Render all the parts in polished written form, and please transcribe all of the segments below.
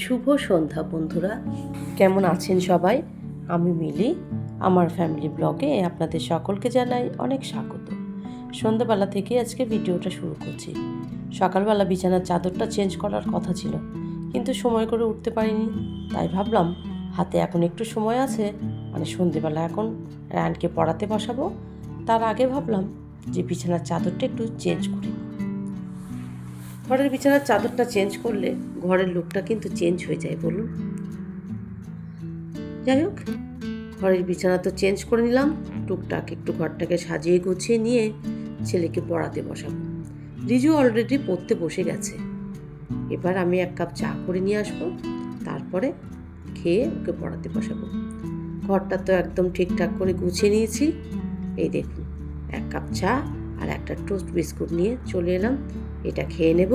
শুভ সন্ধ্যা বন্ধুরা, কেমন আছেন সবাই? আমি মিলি। আমার ফ্যামিলি ব্লগে আপনাদের সকলকে জানাই অনেক স্বাগত। সন্ধ্যাবেলা থেকে আজকে ভিডিওটা শুরু করছি। সকালবেলা বিছানার চাদরটা চেঞ্জ করার কথা ছিল, কিন্তু সময় করে উঠতে পারিনি। তাই ভাবলাম হাতে এখন একটু সময় আছে, সন্ধ্যেবেলা এখন রায়ানকে পড়াতে বসাবো। তার আগে ভাবলাম যে বিছানার চাদরটা একটু চেঞ্জ করি। ঘরের বিছানার চাদরটা চেঞ্জ করলে ঘরের লুকটা কিন্তু চেঞ্জ হয়ে যায়, বলুন। যাই হোক, ঘরের বিছানা তো চেঞ্জ করে নিলাম। টুকটাক একটু ঘরটাকে সাজিয়ে গুছিয়ে নিয়ে ছেলেকে পড়াতে বসাবো। রিজু অলরেডি পড়তে বসে গেছে। এবার আমি 1 কাপ চা করে নিয়ে আসবো, তারপরে খেয়ে ওকে পড়াতে বসাবো। ঘরটা তো একদম ঠিকঠাক করে গুছিয়ে নিয়েছি। এই দেখুন, 1 কাপ চা আর একটা টোস্ট বিস্কুট নিয়ে চলে এলাম। এটা খেয়ে নেব।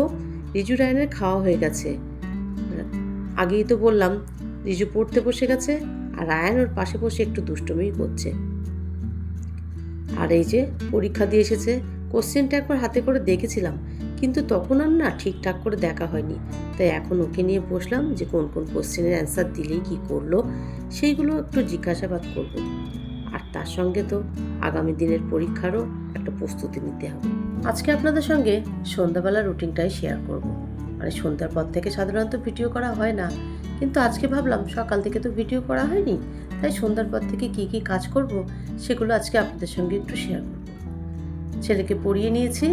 রিজু রায়নের খাওয়া হয়ে গেছে। আগেই তো বললাম রিজু পড়তে বসে গেছে, আর রায়ান ওর পাশে বসে একটু দুষ্টুমি করছে। আর এই যে পরীক্ষা দিয়ে এসেছে, কোশ্চেনটা একবার হাতে করে দেখেছিলাম, কিন্তু তখন আর না ঠিকঠাক করে দেখা হয়নি। তাই এখন ওকে নিয়ে বসলাম যে কোন কোন কোশ্চেনের অ্যান্সার দিলেই কি করলো সেইগুলো একটু জিজ্ঞাসাবাদ করব। আর তার সঙ্গে তো আগামী দিনের পরীক্ষারও একটা প্রস্তুতি নিতে হবে। আজকে আপনাদের সঙ্গে সন্ধ্যাবেলার রুটিনটাই শেয়ার করব। সন্ধ্যার পর থেকে সাধারণত ভিডিও করা হয় না, কিন্তু আজকে ভাবলাম সকাল থেকে তো ভিডিও করা হয়নি, তাই সন্ধ্যার পর থেকে কি কি কাজ করব সেগুলো আজকে আপনাদের সঙ্গে একটু শেয়ার করব। ছেলেকে পড়িয়ে নিয়েছি,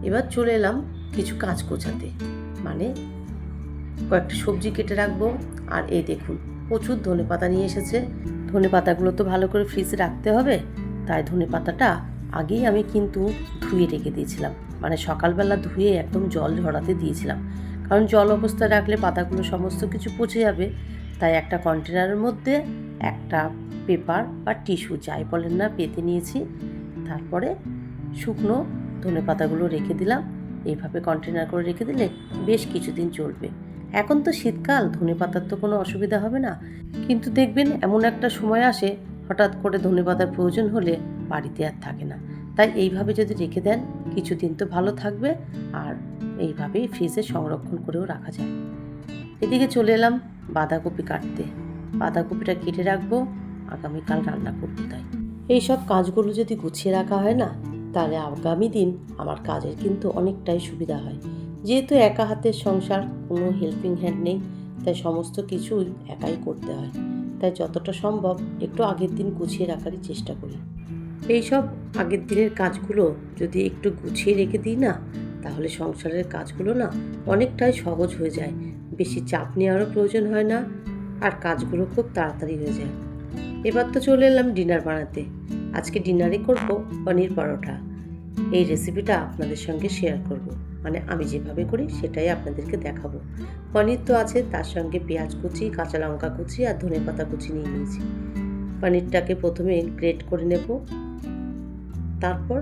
এবার চলে এলাম কিছু কাজ গোছাতে। কয়েকটা সবজি কেটে রাখবো। আর এই দেখুন, প্রচুর ধনেপাতা নিয়ে এসেছে। ধনেপাতাগুলো তো ভালো করে ফ্রিজে রাখতে হবে, তাই ধনেপাতাটা আগেই আমি কিন্তু ধুয়ে রেখে দিয়েছিলাম। সকালবেলা ধুয়ে একদম জল ঝরাতে দিয়েছিলাম, কারণ জল অবস্থায় রাখলে পাতাগুলো সমস্ত কিছু পচে যাবে। তাই একটা কন্টেনারের মধ্যে একটা পেপার বা টিস্যু যাই বলেন না পেতে নিয়েছি। তারপরে শুকনো ধনেপাতাগুলো রেখে দিলাম। এইভাবে কন্টেনার করে রেখে দিলে বেশ কিছুদিন চলবে। এখন তো শীতকাল, ধনেপাতার তো কোনো অসুবিধা হবে না, কিন্তু দেখবেন এমন একটা সময় আসে হঠাৎ করে ধনেপাতার প্রয়োজন হলে বাড়িতে আর থাকে না। তাই এইভাবে যদি রেখে দেন কিছুদিন তো ভালো থাকবে, আর এইভাবেই ফ্রিজে সংরক্ষণ করেও রাখা যায়। এদিকে চলে এলাম বাঁধাকপি কাটতে। বাঁধাকপিটা কেটে রাখবো, আগামীকাল রান্না করবো। তাই এইসব কাজগুলো যদি গুছিয়ে রাখা হয় না, তাহলে আগামী দিন আমার কাজের কিন্তু অনেকটাই সুবিধা হয়। যেহেতু একা হাতের সংসার, কোনো হেল্পিং হ্যান্ড নেই, তাই সমস্ত কিছুই একাই করতে হয়। তাই যতটা সম্ভব একটু আগের দিন গুছিয়ে রাখারই চেষ্টা করি। এইসব আগের দিনের কাজগুলো যদি একটু গুছিয়ে রেখে দিই না, তাহলে সংসারের কাজগুলো না অনেকটাই সহজ হয়ে যায়। বেশি চাপ নেওয়ারও প্রয়োজন হয় না, আর কাজগুলো খুব তাড়াতাড়ি হয়ে যায়। এবার তো চলে এলাম ডিনার বানাতে। আজকে ডিনারে করব পনির পরোটা। এই রেসিপিটা আপনাদের সঙ্গে শেয়ার করব। আমি যেভাবে করি সেটাই আপনাদেরকে দেখাবো। পনির তো আছে, তার সঙ্গে পেঁয়াজ কুচি, কাঁচা লঙ্কা কুচি আর ধনেপাতা কুচি নিয়ে নিয়েছি। পনিরটাকে প্রথমে গ্রেট করে নেব, তারপর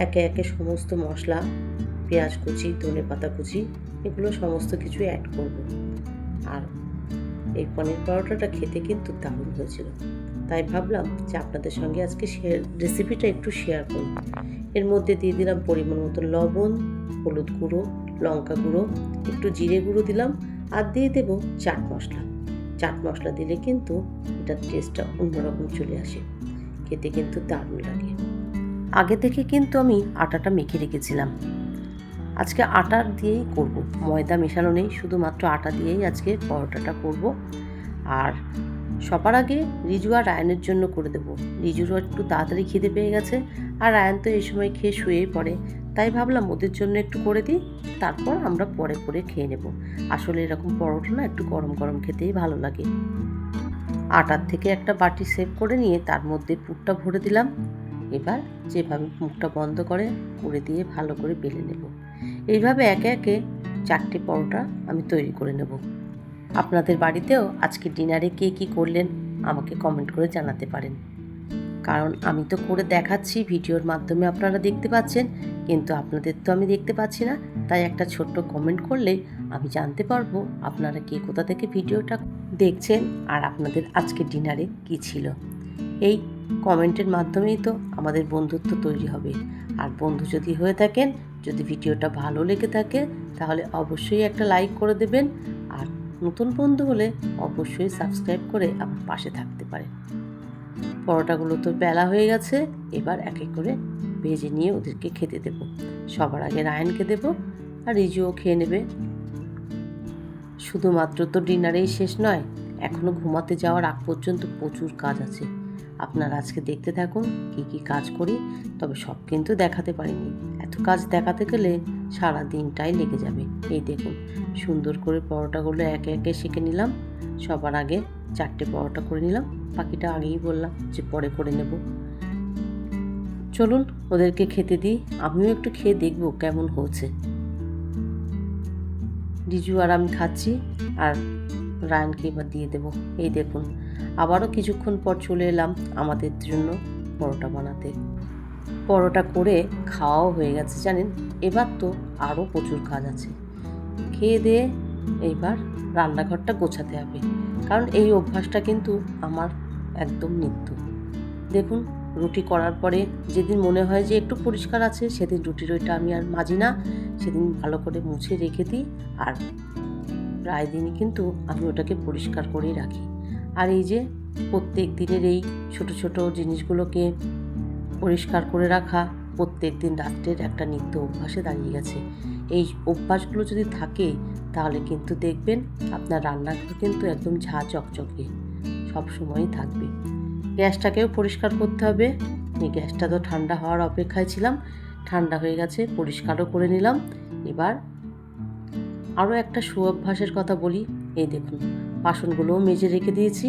একে একে সমস্ত মশলা, পেঁয়াজ কুচি, ধনেপাতা কুচি, এগুলো সমস্ত কিছু অ্যাড করব। আর এই পনির পরোটাটা খেতে কিন্তু দারুণ হয়েছিল, তাই ভাবলাম যে আপনাদের সঙ্গে আজকে রেসিপিটা একটু শেয়ার করি। এর মধ্যে দিয়ে দিলাম পরিমাণ মতো লবণ, হলুদ গুঁড়ো, লঙ্কা গুঁড়ো, একটু জিরে গুঁড়ো দিলাম, আর দিয়ে দেব চাট মশলা। চাট মশলা দিলে কিন্তু এটার টেস্টটা অন্যরকম চলে আসে, খেতে কিন্তু দারুণ লাগে। আগে থেকে কিন্তু আমি আটাটা মেখে রেখেছিলাম। আজকে আটা দিয়েই করব, ময়দা মেশানো নেই, শুধুমাত্র আটা দিয়েই আজকে পরোটাটা করব। আর সবার আগে রিজু আর রায়ানের জন্য করে দেবো। রিজুরও একটু তাড়াতাড়ি খিদে পেয়ে গেছে, আর রায়ান তো এই সময় খেয়ে শুয়েই পড়ে, তাই ভাবলাম ওদের জন্য একটু করে দিই, তারপর আমরা পরে পরে খেয়ে নেব। আসলে এরকম পরোটা না একটু গরম গরম খেতেই ভালো লাগে। আটার থেকে একটা বাটি সেভ করে নিয়ে তার মধ্যে পুরটা ভরে দিলাম। এবার যেভাবে মুখটা বন্ধ করে দিয়ে ভালো করে বেলে নেব। এইভাবে একে একে 4টে পরোটা আমি তৈরি করে নেব। আপনাদের বাড়িতেও আজকে ডিনারে কে কী করলেন আমাকে কমেন্ট করে জানাতে পারেন, কারণ আমি তো করে দেখাচ্ছি, ভিডিওর মাধ্যমে আপনারা দেখতে পাচ্ছেন, কিন্তু আপনাদের তো আমি দেখতে পাচ্ছি না। তাই একটা ছোট্ট কমেন্ট করলেই আমি জানতে পারবো আপনারা কে কোথা থেকে ভিডিওটা দেখছেন আর আপনাদের আজকে ডিনারে কী ছিল। এই কমেন্টের মাধ্যমেই তো আমাদের বন্ধুত্ব তৈরি হবে। আর বন্ধু যদি হয়ে থাকেন, যদি ভিডিওটা ভালো লেগে থাকে, তাহলে অবশ্যই একটা লাইক করে দেবেন, আর নতুন বন্ধু হলে অবশ্যই সাবস্ক্রাইব করে আমার পাশে থাকতে পারেন। পরোটাগুলো তো বেলা হয়ে গেছে, এবার এক এক করে ভেজে নিয়ে ওদেরকে খেতে দেব। সবার আগে রায়ানকে দেব, আর রিজুও খেয়ে নেবে। শুধুমাত্র তো ডিনারেই শেষ নয়, এখনও ঘুমাতে যাওয়ার আগ পর্যন্ত প্রচুর কাজ আছে। আপনারা আজকে দেখতে থাকুন কি কি কাজ করি, তবে সব কিন্তু দেখাতে পারিনি। এত কাজ দেখাতে গেলে সারা দিনটাই লেগে যাবে। এই দেখুন, সুন্দর করে পরোটাগুলো একে একে সেঁকে নিলাম। সবার আগে 4টে পরোটা করে নিলাম, বাকিটা আগেই বললাম যে পরে করে নেব। চলুন ওদেরকে খেতে দিই, আমিও একটু খেয়ে দেখব কেমন হয়েছে। রিজু আর আমি খাচ্ছি, আর রায়ানকে এবার দিয়ে দেব। এই দেখুন, আবারও কিছুক্ষণ পর চলে এলাম আমাদের জন্য পরোটা বানাতে। পরোটা করে খাওয়াও হয়ে গেছে জানেন। এবার তো আরও প্রচুর কাজ আছে। খেয়ে দিয়ে এইবার রান্নাঘরটা গোছাতে হবে, কারণ এই অভ্যাসটা কিন্তু আমার একদম নিত্য। দেখুন, রুটি করার পরে যেদিন মনে হয় যে একটু পরিষ্কার আছে, সেদিন রুটির ওইটা আমি আর মাজি না, সেদিন ভালো করে মুছে রেখে দিই। আর প্রায় দিনই কিন্তু আমি ওটাকে পরিষ্কার করেই রাখি। আর এই যে প্রত্যেক দিনের এই ছোট ছোট জিনিসগুলোকে পরিষ্কার করে রাখা প্রত্যেক দিন রাত্রের একটা নিত্য অভ্যাসে দাঁড়িয়ে গেছে। এই অভ্যাসগুলো যদি থাকে তাহলে কিন্তু দেখবেন আপনার রান্নাঘর কিন্তু একদম ঝাঁ চকচকে সবসময়ই থাকবে। গ্যাসটাকেও পরিষ্কার করতে হবে। এই গ্যাসটা তো ঠান্ডা হওয়ার অপেক্ষায় ছিলাম, ঠান্ডা হয়ে গেছে, পরিষ্কারও করে নিলাম। এবার আরও একটা সুঅভ্যাসের কথা বলি। এই দেখুন, বাসনগুলোও মেজে রেখে দিয়েছি।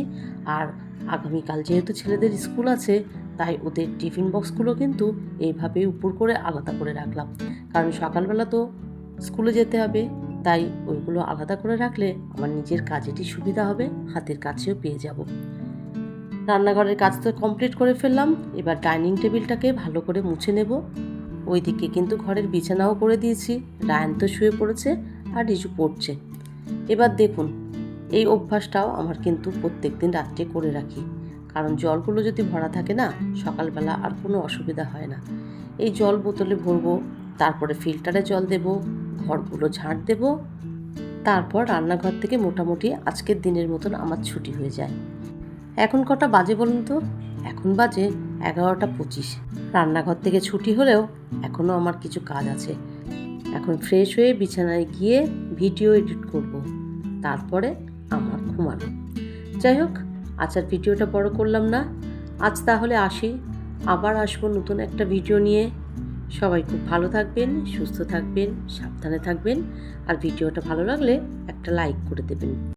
আর আগামীকাল যেহেতু ছেলেদের স্কুল আছে, তাই ওদের টিফিন বক্সগুলো কিন্তু এইভাবেই উপর করে আলাদা করে রাখলাম, কারণ সকালবেলা তো স্কুলে যেতে হবে। তাই ওইগুলো আলাদা করে রাখলে আমার নিজের কাজেরই সুবিধা হবে, হাতের কাছেও পেয়ে যাব। রান্নাঘরের কাজ তো কমপ্লিট করে ফেললাম। এবার ডাইনিং টেবিলটাকে ভালো করে মুছে নেব। ওইদিকে কিন্তু ঘরের বিছানাও করে দিয়েছি। রায়ান তো শুয়ে পড়েছে, আর রিজু পড়ছে। এবার দেখুন, এই অভ্যাসটাও আমার কিন্তু প্রত্যেক দিন রাত্রে করে রাখি, কারণ জলগুলো যদি ভরা থাকে না, সকালবেলা আর কোনো অসুবিধা হয় না। এই জল বোতলে ভরবো, তারপরে ফিল্টারে জল দেব, ঘরগুলো ঝাঁট দেব, তারপর রান্নাঘর থেকে মোটামুটি আজকের দিনের মতন আমার ছুটি হয়ে যায়। এখন কটা বাজে বলুন তো? এখন বাজে 11টা 25। রান্নাঘর থেকে ছুটি হলেও এখনও আমার কিছু কাজ আছে। এখন ফ্রেশ হয়ে বিছানায় গিয়ে ভিডিও এডিট করব, তারপরে আমার ঘুমানো। যাই হোক, আজ আর ভিডিওটা বড় করলাম না। আজ তাহলে আসি, আবার আসবো নতুন একটা ভিডিও নিয়ে। সবাই খুব ভালো থাকবেন, সুস্থ থাকবেন, সাবধানে থাকবেন। আর ভিডিওটা ভালো লাগলে একটা লাইক করে দেবেন।